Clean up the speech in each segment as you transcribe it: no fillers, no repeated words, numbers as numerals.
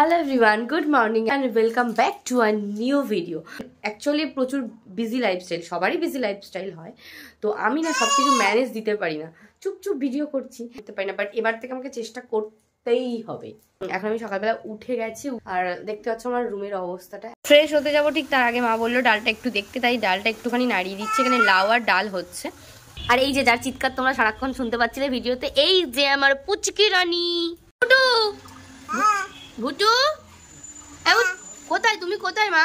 Hello everyone, good morning and welcome back to a new video. Actually প্রচুর busy lifestyle, সবারই busy lifestyle হয়, তো আমি না সবকিছু ম্যানেজ দিতে পারি না, চুপচুপ ভিডিও করছি দিতে পারি না, বাট এবার থেকে আমাকে চেষ্টা করতেই হবে। এখন আমি সকালবেলা উঠে গেছি আর দেখতে পাচ্ছ আমার রুমের অবস্থাটা। ফ্রেশ হতে যাবো ঠিক তার আগে মা বললো ডালটা একটু দেখতে, তাই ডালটা একটুখানি নাড়িয়ে দিচ্ছে। এখানে লাউ আর ডাল হচ্ছে। আর এই যে যার চিৎকার তোমরা সারাক্ষণ শুনতে পাচ্ছিলে ভিডিওতে, এই যে আমার পুচকি রানী ভুটু। কোথায় তুমি, কোথায় মা,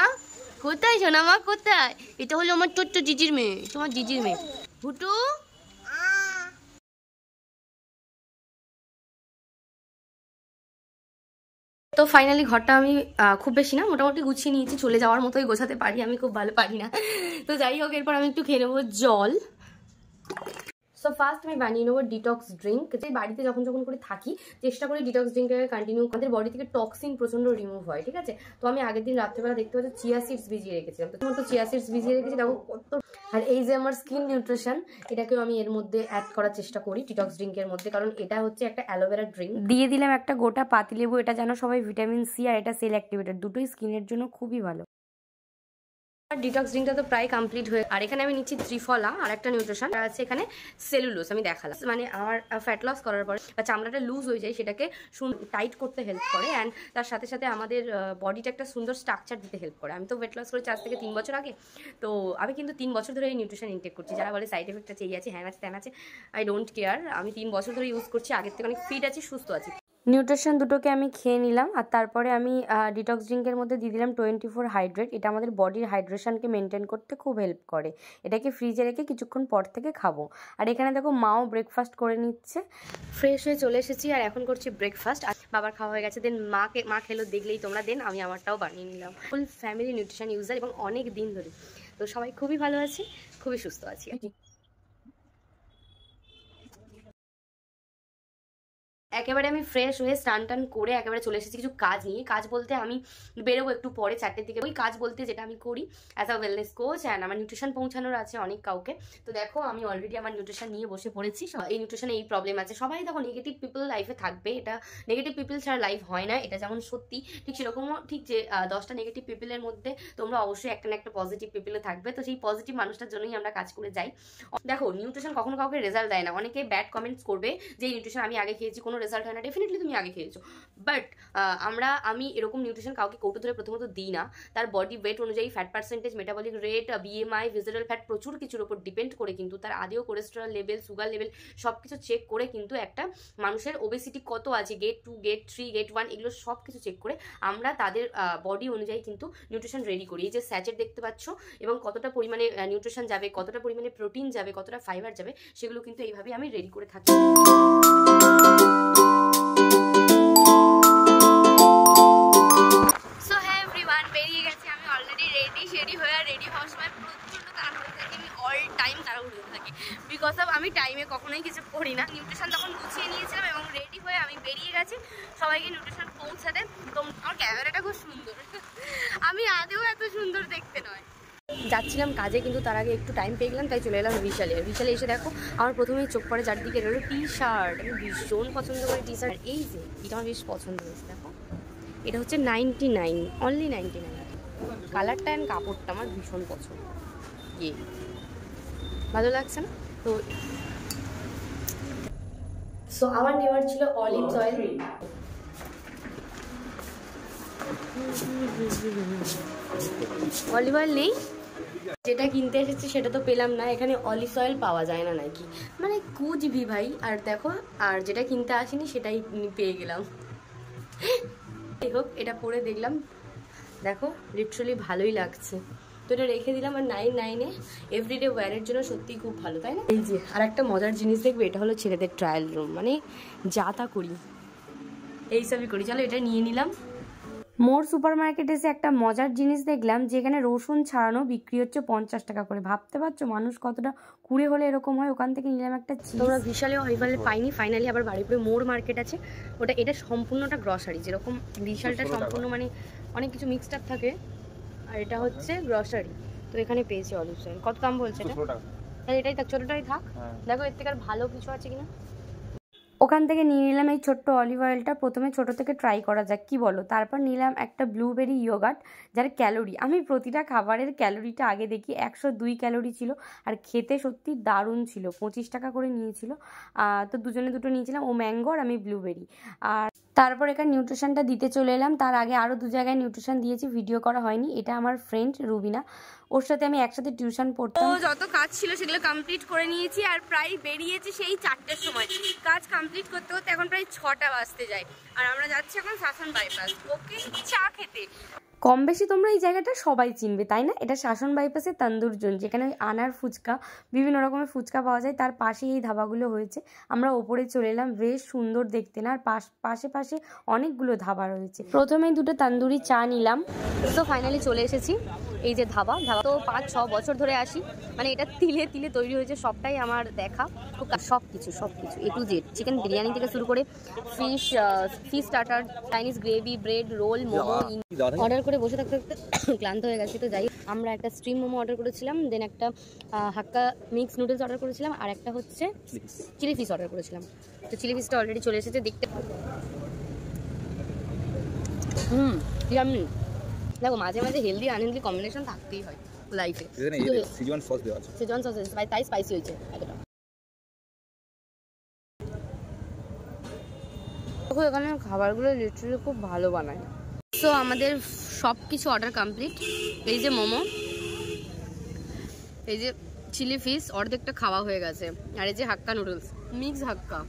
কোথায় সোনা মা, কোথায়? এটা হলো আমার ছোট্ট জিজির মেয়ে, তোমার জিজির মেয়ে ভুটু। তো ফাইনালি ঘরটা আমি খুব বেশি না, মোটামুটি গুছিয়ে নিয়েছি, চলে যাওয়ার মতোই গোছাতে পারি, আমি খুব ভালো পারি না। তো যাই হোক, এরপর আমি একটু খেয়ে নেবো জল। সো ফার্স্ট আমি বানিয়ে নেবো ডিটক্স ড্রিঙ্ক। যে বাড়িতে যখন করে থাকি চেষ্টা করি ডিটক্স ড্রিঙ্কটাকে কন্টিনিউ। আমাদের বডি থেকে টক্সিন প্রচন্ড রিমুভ হয়, ঠিক আছে? তো আমি আগের দিন রাত্রেবেলা দেখতে পাচ্ছি চিয়া সিডস ভিজিয়ে রেখেছিলাম, তো চিয়া সিডস ভিজিয়ে রেখেছি দেখো কত। আর এই যে আমার স্কিন নিউট্রিশন, এটাকেও আমি এর মধ্যে অ্যাড করার চেষ্টা করি ডিটক্স ড্রিঙ্কের মধ্যে, কারণ এটা হচ্ছে একটা অ্যালোভেরা ড্রিঙ্ক। দিয়ে দিলাম একটা গোটা পাতিলেবু, এটা জানো সবাই ভিটামিন সি আর এটা সেল অ্যাক্টিভেটেড, দুটোই স্কিনের জন্য খুবই ভালো। ডিটক্স ড্রিঙ্কটা তো প্রায় কমপ্লিট হয়ে, আর এখানে আমি নিচ্ছি ত্রিফলা আর একটা নিউট্রিশন আছে এখানে সেলুলোজ। আমি দেখালাম মানে আমার ফ্যাট লস করার পরে বা চামড়াটা লুজ হয়ে যায় সেটাকে টাইট করতে হেল্প করে, অ্যান্ড তার সাথে সাথে আমাদের বডিটা একটা সুন্দর স্ট্রাকচার দিতে হেল্প করে। আমি তো ওয়েট লস করেছি আজ থেকে 3 বছর আগে, তো আমি কিন্তু 3 বছর ধরে এই নিউট্রিশন ইনটেক করছি। যারা বলে সাইড এফেক্ট আছে, এই আছে, হ্যান আছে, ত্যান আছে, আই ডোন্ট কেয়ার। আমি 3 বছর ধরে ইউজ করছি, আগের থেকে অনেক ফিট আছি, সুস্থ আছি। নিউট্রিশন দুটোকে আমি খেয়ে নিলাম, আর তারপরে আমি ডিটক্স ড্রিঙ্কের মধ্যে দিয়ে দিলাম 24 হাইড্রেট। এটা আমাদের বডির হাইড্রেশনকে মেনটেন করতে খুব হেল্প করে, এটাকে ফ্রিজে রেখে কিছুক্ষণ পর থেকে খাবো। আর এখানে দেখো মাও ব্রেকফাস্ট করে নিচ্ছে। ফ্রেশ হয়ে চলে এসেছি আর এখন করছি ব্রেকফাস্ট। আর বাবার খাওয়া হয়ে গেছে, দেন মা খেলো, দেখলেই তোমরা, দেন আমি আমারটাও বানিয়ে নিলাম। ফুল ফ্যামিলি নিউট্রিশন ইউজার এবং অনেক দিন ধরে, তো সবাই খুবই ভালো আছি, খুবই সুস্থ আছি। একেবারে আমি ফ্রেশ হয়ে স্নান টান করে একেবারে চলে এসেছি কিছু কাজ নিয়ে। কাজ বলতে আমি বেরোবো একটু পরে 4টের দিকে। ওই কাজ বলতে যেটা আমি করি as a wellness coach, and আমার নিউট্রিশন পৌঁছানোর আছে অনেক কাউকে। তো দেখো আমি অলরেডি আমার নিউট্রিশন নিয়ে বসে পড়েছি। এই নিউট্রিশনে এই প্রবলেম আছে, সবাই দেখো নেগেটিভ পিপল লাইফে থাকবে, এটা নেগেটিভ পিপল ছাড়া লাইফ হয় না, এটা যেমন সত্যি ঠিক সেরকমও ঠিক যে 10টা নেগেটিভ পিপলের মধ্যে তোমরা অবশ্যই একটা না একটা পজিটিভ পিপলে থাকবে। তো সেই পজিটিভ মানুষটার জন্যই আমরা কাজ করে যাই। দেখো নিউট্রিশন কখনো কাউকে রেজাল্ট দেয় না, অনেকে ব্যাড কমেন্টস করবে যে নিউট্রিশন আমি আগে খেয়েছি কোনো রেজাল্ট হয় না। ডেফিনেটলি তুমি আগে খেয়েছো, বাট আমি এরকম নিউট্রিশন কাউকে কৌটো ধরে প্রথমত দিই না। তার বডি ওয়েট অনুযায়ী fat percentage, metabolic rate, BMI, visceral fat প্রচুর কিছুর উপর ডিপেন্ড করে কিন্তু তার আদেও কোলেস্টেরল লেভেল, সুগার লেভেল সব কিছু চেক করে কিন্তু একটা মানুষের ওবেসিটি কত আছে, গেট 2, গেট 3, গেট 1, এগুলো সব কিছু চেক করে আমরা তাদের বডি অনুযায়ী কিন্তু নিউট্রিশন রেডি করি। এই যে স্যাচেট দেখতে পাচ্ছ এবং কতটা পরিমাণে নিউট্রিশন যাবে, কতটা পরিমাণে প্রোটিন যাবে, কতটা ফাইবার যাবে, সেগুলো কিন্তু এইভাবে আমি রেডি করে থাকি। বিকজ অফ আমি টাইমে কখনোই কিছু করি না। নিউট্রিশন তখন গুছিয়ে নিয়েছিলাম এবং রেডি হয়ে আমি বেরিয়ে গেছি সবাইকে নিউট্রিশন পৌঁছাতে। তো আমার ক্যামেরাটা খুব সুন্দর, আমি আদেও এত সুন্দর দেখতে নয়। যাচ্ছিলাম কাজে, কিন্তু তার আগে একটু টাইম পেয়ে গেলাম, তাই চলে এলাম বিশালে। বিশালে এসে দেখো আমার প্রথমেই চোখ পড়ে চারদিকে রইল টি শার্ট। আমি ভীষণ পছন্দ করি টি শার্ট। এই যে এটা আমার বেশ পছন্দ হয়েছে, দেখো এটা হচ্ছে 99, অনলি 99। কালারটা অ্যান্ড কাপড়টা আমার ভীষণ পছন্দ, ভালো লাগছে না? তো আমার নেওয়ার ছিল অলিভ অয়েল। অলিভ অয়েল নেই, যেটা কিনতে এসেছি সেটা তো পেলাম না, এখানে অলিভ অয়েল পাওয়া যায় না নাকি, মানে কুচবি ভাই। আর দেখো আর যেটা কিনতে আসিনি সেটাই পেয়ে গেলাম। যাই হোক, এটা পরে দেখলাম, দেখো লিটারালি ভালোই লাগছে, তো এটা রেখে দিলাম। আর 99-এ এভরিডে ওয়্যারের জন্য সত্যিই খুব ভালো, তাই না? এই যে আর একটা মজার জিনিস দেখবে, এটা হলো ছেলেদের ট্রায়াল রুম, মানে যা তা করি, এইসবই করি। চলো এটা নিয়ে নিলাম। মোর সুপার মার্কেটে এসে একটা মজার জিনিস দেখলাম, যেখানে রসুন ছাড়ানো বিক্রি হচ্ছে 50 টাকা করে। ভাবতে পারছো মানুষ কতটা কুড়ে হলে এরকম হয়? ওখান থেকে নিলাম একটা চিজ। তোমরা বিশালে হইবালে পাইনি, ফাইনালি আবার বাড়িপুরে মোর মার্কেট আছে, এটা সম্পূর্ণটা গ্রসারি। যেরকম বিশালটা সম্পূর্ণ মানে অনেক কিছু মিক্সড আপ থাকে, আর এটা হচ্ছে গ্রসারি। তো এখানে পেয়েছি অলিভ অয়েল। কত দাম বলছে এটা? তাহলে এটাই থাক, ছোটটাই থাক। দেখো এর থেকে আর ভালো কিছু আছে কিনা। ওখান থেকে নিয়ে নিলাম এই ছোট্ট অলিভ অয়েলটা। প্রথমে ছোট থেকে ট্রাই করা যাক কি বলো। তারপর নিলাম একটা ব্লুবেরি ইয়োগার্ট, যার ক্যালোরি, আমি প্রতিটা খাবারের ক্যালোরিটা আগে দেখি, 102 ক্যালোরি ছিল। আর খেতে সত্যি দারুণ ছিল। 25 টাকা করে নিয়েছিল। তো দুজনে দুটো নিয়েছিলাম, ও ম্যাঙ্গো আর আমি ব্লুবেরি। আর তারপর এখানে নিউট্রিশনটা দিতে চলে এলাম। তার আগে আরও 2 জায়গায় নিউট্রিশন দিয়েছি, ভিডিও করা হয়নি। এটা আমার ফ্রেন্ড রুবিনা, ওর সাথে আমি একসাথে টিউশন পড়তাম। তো যত কাজ ছিল সেগুলো কমপ্লিট করে নিয়েছি, আর প্রায় বেরিয়েছি সেই 4টের সময়। কাজ কমপ্লিট করতে করতে এখন প্রায় 6টা বাজতে যায়। আর আমরা যাচ্ছি এখন শাসন বাইপাস ওকে চা খেতে। কম বেশি তোমরা এই জায়গাটা সবাই চিনবে, তাই না? এটা শাসন বাইপাসের তন্দুর জোন, যেখানে আনার ফুচকা, বিভিন্ন রকমের ফুচকা পাওয়া যায়। তার পাশেই এই ধাবাগুলো হয়েছে। আমরা ওপরে চলে এলাম, বেশ সুন্দর দেখতে না? আর পাশে পাশে অনেকগুলো ধাবা রয়েছে। প্রথমেই 2টো তন্দুরি চা নিলাম। তো ফাইনালি চলে এসেছি এই যে ধাবা তো 5-6 বছর ধরে আসি, মানে এটা তিলে তিলে তৈরি হয়েছে। সবটাই আমার দেখা, সব কিছু A to Z, chicken biryani থেকে শুরু করে fish starter, Chinese gravy, bread, roll, momo. Order করে বসে থাকতে থাকতে ক্লান্ত হয়ে গেছি। তো যাই, আমরা একটা স্ট্রিম মোমো অর্ডার করেছিলাম, দেন একটা হাক্কা মিক্স নুডলস অর্ডার করেছিলাম, আর একটা হচ্ছে চিলি ফিশ অর্ডার করেছিলাম। তো চিলি ফিশটা অলরেডি চলে এসেছে, দেখতে। ইয়াম্মি। দেখো, মাঝে মাঝে হেলদি আনহেলদি কম্বিনেশন থাকতেই হয় লাইফে। সিজওয়ান সস দেওয়া আছে, সিজওয়ান সস আছে, তাই স্পাইসি হয়েছে এতটা। দেখো, এখানে খাবারগুলো লিটারালি খুব ভালো বানায়। সো আমাদের সব কিছু অর্ডার কমপ্লিট। এই যে মোমো, এই যে চিলি ফিশ, অর্ধেকটা খাওয়া হয়ে গেছে। আর এই যে হাক্কা নুডলস, মিক্স হাক্কা।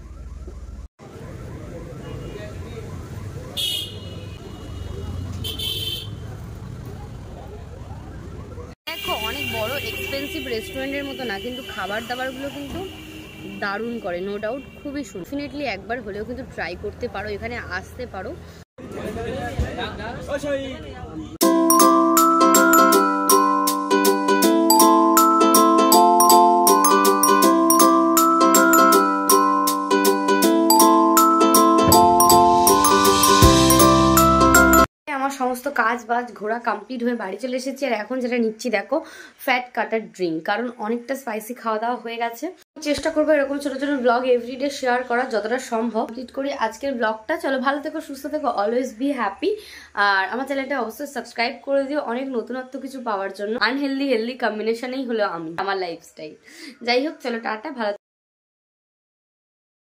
দেখো, অনেক বড় এক্সপেন্সিভ রেস্টুরেন্টের মতো না, কিন্তু খাবার দাবারগুলো কিন্তু দারুণ করে, নো ডাউট খুবই সুন্দর। ডেফিনেটলি একবার হলেও কিন্তু ট্রাই করতে পারো, এখানে আসতে পারো। আমার সমস্ত কাজ বাজ ঘোরা কমপ্লিট হয়ে বাড়ি চলে এসেছি। আর এখন যেটা নিচ্ছি দেখো, ফ্যাট কাটার ড্রিঙ্ক, কারণ অনেকটা স্পাইসি খাওয়া দাওয়া হয়ে গেছে। চেষ্টা করবো এরকম ছোট ছোট ব্লগ এভরিডে শেয়ার করা যতটা সম্ভব। কমপ্লিট করি আজকের ব্লগটা। চলো, ভালো থেকো, সুস্থ থেকো, অলওয়েজ বি হ্যাপি। আর আমার চ্যানেলটা অবশ্যই সাবস্ক্রাইব করে দিও অনেক নতুনত্ব কিছু পাওয়ার জন্য। আনহেলদি হেলদি কম্বিনেশনেই হলো আমি, আমার লাইফস্টাইল। যাই হোক, চলো টাটা, ভালো।